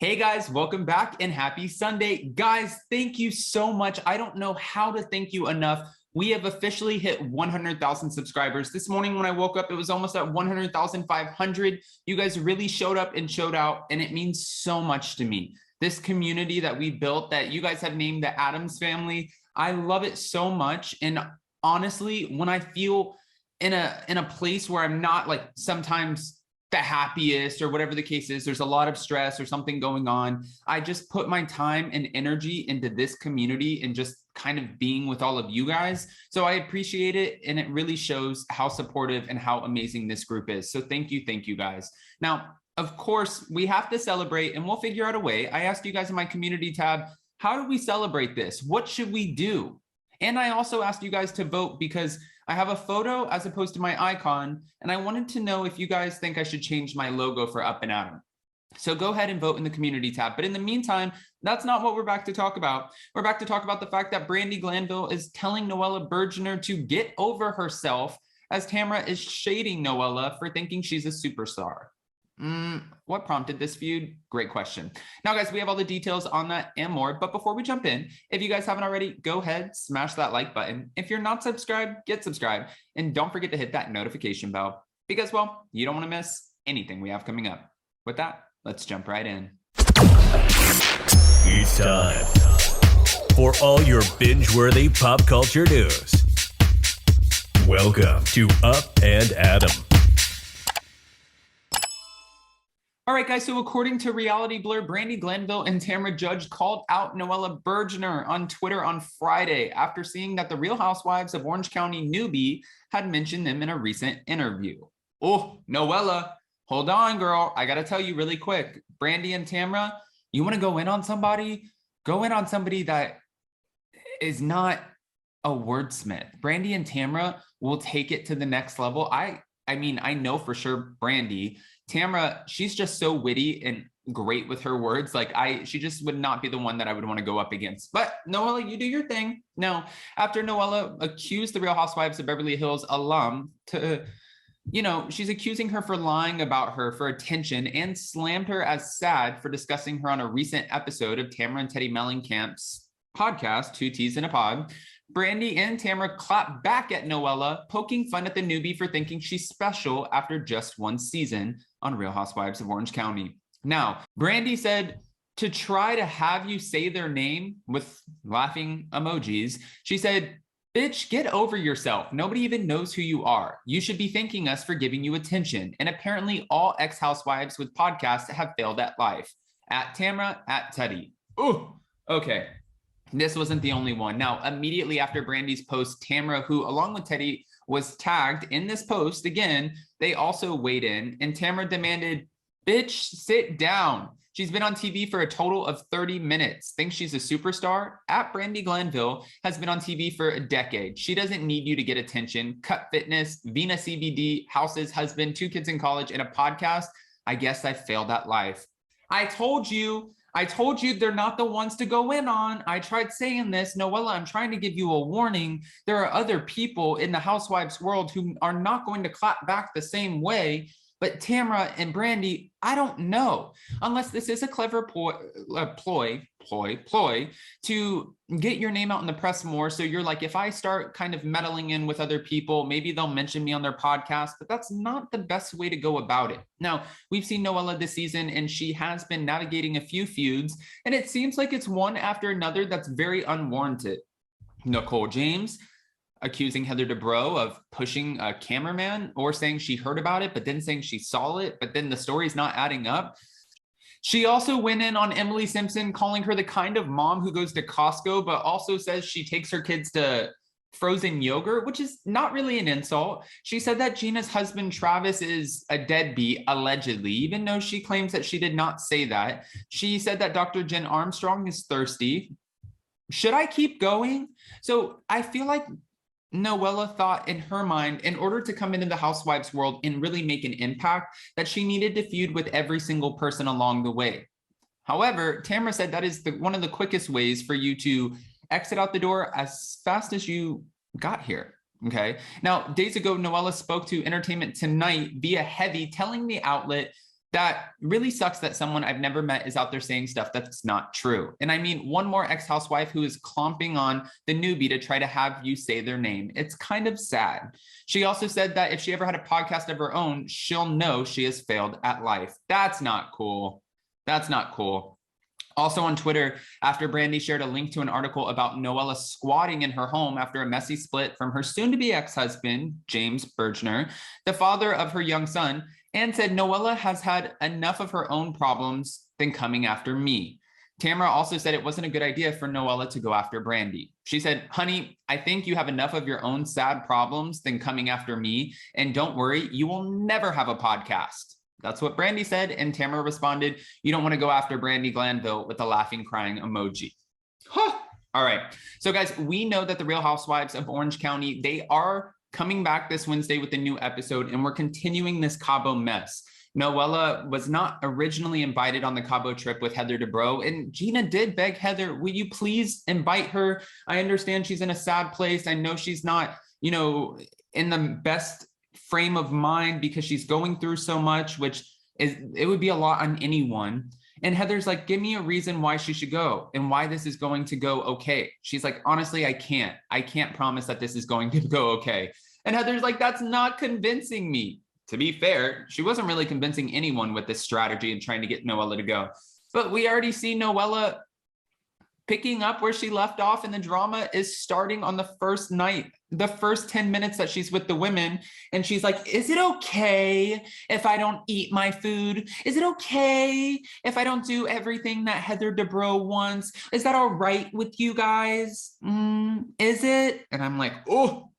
Hey guys, welcome back and happy Sunday. Guys, thank you so much. I don't know how to thank you enough. We have officially hit 100,000 subscribers. This morning when I woke up, it was almost at 100,500. You guys really showed up and showed out, and it means so much to me. This community that we built, that you guys have named the Addams family, I love it so much. And honestly, when I feel in a place where I'm not like sometimes the happiest or whatever the case is, there's a lot of stress or something going on, I just put my time and energy into this community and just kind of being with all of you guys. So I appreciate it, and it really shows how supportive and how amazing this group is. So thank you guys. Now, of course, we have to celebrate, and we'll figure out a way. I asked you guys in my community tab, how do we celebrate this? What should we do? And I also asked you guys to vote because I have a photo as opposed to my icon, and I wanted to know if you guys think I should change my logo for Up and Adam. So go ahead and vote in the community tab. But in the meantime, that's not what we're back to talk about. We're back to talk about the fact that Brandi Glanville is telling Noella Bergener to get over herself, as Tamra is shading Noella for thinking she's a superstar. What prompted this feud? Great question. Now, guys, we have all the details on that and more. But before we jump in, if you guys haven't already, go ahead, smash that like button. If you're not subscribed, get subscribed. And don't forget to hit that notification bell because, well, you don't want to miss anything we have coming up. With that, let's jump right in. It's time for all your binge-worthy pop culture news. Welcome to Up and Adam. All right, guys, so according to Reality Blur, Brandi Glanville and Tamra Judge called out Noella Bergener on Twitter on Friday after seeing that the Real Housewives of Orange County newbie had mentioned them in a recent interview. Oh, Noella, hold on, girl. I got to tell you really quick. Brandi and Tamra, you want to go in on somebody? Go in on somebody that is not a wordsmith. Brandi and Tamra will take it to the next level. I mean, I know for sure Brandi. Tamra, she's just so witty and great with her words. Like she just would not be the one that I would want to go up against. But Noella, you do your thing. Now, after Noella accused the Real Housewives of Beverly Hills alum she's accusing her for lying about her for attention and slammed her as sad for discussing her on a recent episode of Tamra and Teddi Mellencamp's podcast, Two T's in a Pod. Brandi and Tamra clapped back at Noella, poking fun at the newbie for thinking she's special after just one season on Real Housewives of Orange County. Now, Brandi said to try to have you say their name with laughing emojis. She said, "Bitch, get over yourself. Nobody even knows who you are. You should be thanking us for giving you attention. And apparently all ex-housewives with podcasts have failed at life. At Tamra, at Teddi." Ooh, okay. This wasn't the only one. Now, immediately after Brandi's post, Tamra, who along with Teddi was tagged in this post again, they also weighed in, and Tamra demanded, "Bitch, sit down. She's been on TV for a total of 30 minutes. Thinks she's a superstar? At Brandi Glanville has been on TV for a decade. She doesn't need you to get attention. Cut Fitness, Vina CBD, houses, husband, 2 kids in college, and a podcast. I guess I failed at life." I told you they're not the ones to go in on. I tried saying this. Noella, I'm trying to give you a warning. There are other people in the housewives world who are not going to clap back the same way. But Tamra and Brandi, I don't know, unless this is a clever ploy to get your name out in the press more. So you're like, if I start kind of meddling in with other people, maybe they'll mention me on their podcast, but that's not the best way to go about it. Now, we've seen Noella this season, and she has been navigating a few feuds, and it seems like it's one after another that's very unwarranted. Nicole James accusing Heather Dubrow of pushing a cameraman, or saying she heard about it, but then saying she saw it, but then the story's not adding up. She also went in on Emily Simpson, calling her the kind of mom who goes to Costco, but also says she takes her kids to frozen yogurt, which is not really an insult. She said that Gina's husband, Travis, is a deadbeat, allegedly, even though she claims that she did not say that. She said that Dr. Jen Armstrong is thirsty. Should I keep going? So I feel like Noella thought in her mind, in order to come into the housewives world and really make an impact, that she needed to feud with every single person along the way. However, Tamra said that is one of the quickest ways for you to exit out the door as fast as you got here. Okay. Now, days ago, Noella spoke to Entertainment Tonight via Heavy, telling the outlet that really sucks that someone I've never met is out there saying stuff that's not true. And I mean, one more ex-housewife who is clomping on the newbie to try to have you say their name. It's kind of sad. She also said that if she ever had a podcast of her own, she'll know she has failed at life. That's not cool. That's not cool. Also on Twitter, after Brandi shared a link to an article about Noella squatting in her home after a messy split from her soon-to-be ex-husband, James Bergener, the father of her young son, and said Noella has had enough of her own problems than coming after me. Tamra also said it wasn't a good idea for Noella to go after Brandi. She said, honey, I think you have enough of your own sad problems than coming after me. And don't worry, you will never have a podcast. That's what Brandi said. And Tamra responded, you don't want to go after Brandi Glanville with a laughing, crying emoji. Huh. All right. So guys, we know that the Real Housewives of Orange County, they are coming back this Wednesday with a new episode, and we're continuing this Cabo mess. Noella was not originally invited on the Cabo trip with Heather Dubrow, and Gina did beg Heather, will you please invite her? I understand she's in a sad place. I know she's not, you know, in the best frame of mind because she's going through so much, which is, it would be a lot on anyone. And Heather's like, give me a reason why she should go and why this is going to go okay. She's like, honestly, I can't promise that this is going to go okay. And Heather's like, that's not convincing me. To be fair, she wasn't really convincing anyone with this strategy and trying to get Noella to go. But we already see Noella picking up where she left off, and the drama is starting on the first night, the first 10 minutes that she's with the women. And she's like, is it okay if I don't eat my food? Is it okay if I don't do everything that Heather Dubrow wants? Is that all right with you guys? Is it? And I'm like, oh,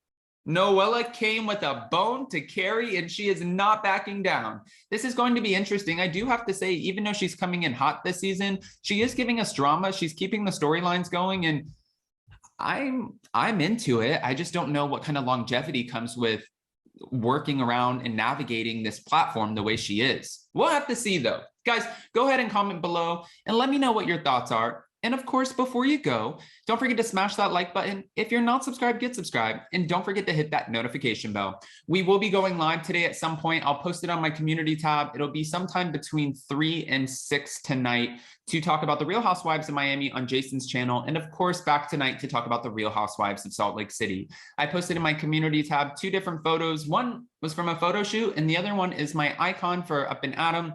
Noella came with a bone to carry, and she is not backing down. This is going to be interesting. I do have to say, even though she's coming in hot this season, she is giving us drama. She's keeping the storylines going, and I'm into it. I just don't know what kind of longevity comes with working around and navigating this platform the way she is. We'll have to see, though. Guys, go ahead and comment below and let me know what your thoughts are. And of course, before you go, don't forget to smash that like button. If you're not subscribed, get subscribed. And don't forget to hit that notification bell. We will be going live today at some point. I'll post it on my community tab. It'll be sometime between 3 and 6 tonight to talk about the Real Housewives of Miami on Jason's channel. And of course, back tonight to talk about the Real Housewives of Salt Lake City. I posted in my community tab 2 different photos. One was from a photo shoot, and the other one is my icon for Up and Adam.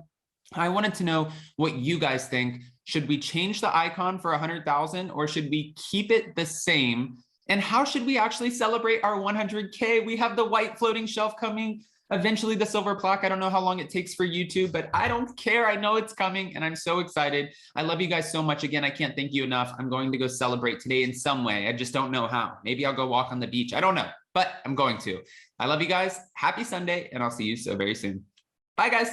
I wanted to know what you guys think. Should we change the icon for 100,000, or should we keep it the same? And how should we actually celebrate our 100K? We have the white floating shelf coming, eventually the silver plaque. I don't know how long it takes for YouTube, but I don't care. I know it's coming, and I'm so excited. I love you guys so much. Again, I can't thank you enough. I'm going to go celebrate today in some way. I just don't know how. Maybe I'll go walk on the beach. I don't know, but I'm going to. I love you guys. Happy Sunday, and I'll see you so very soon. Bye, guys.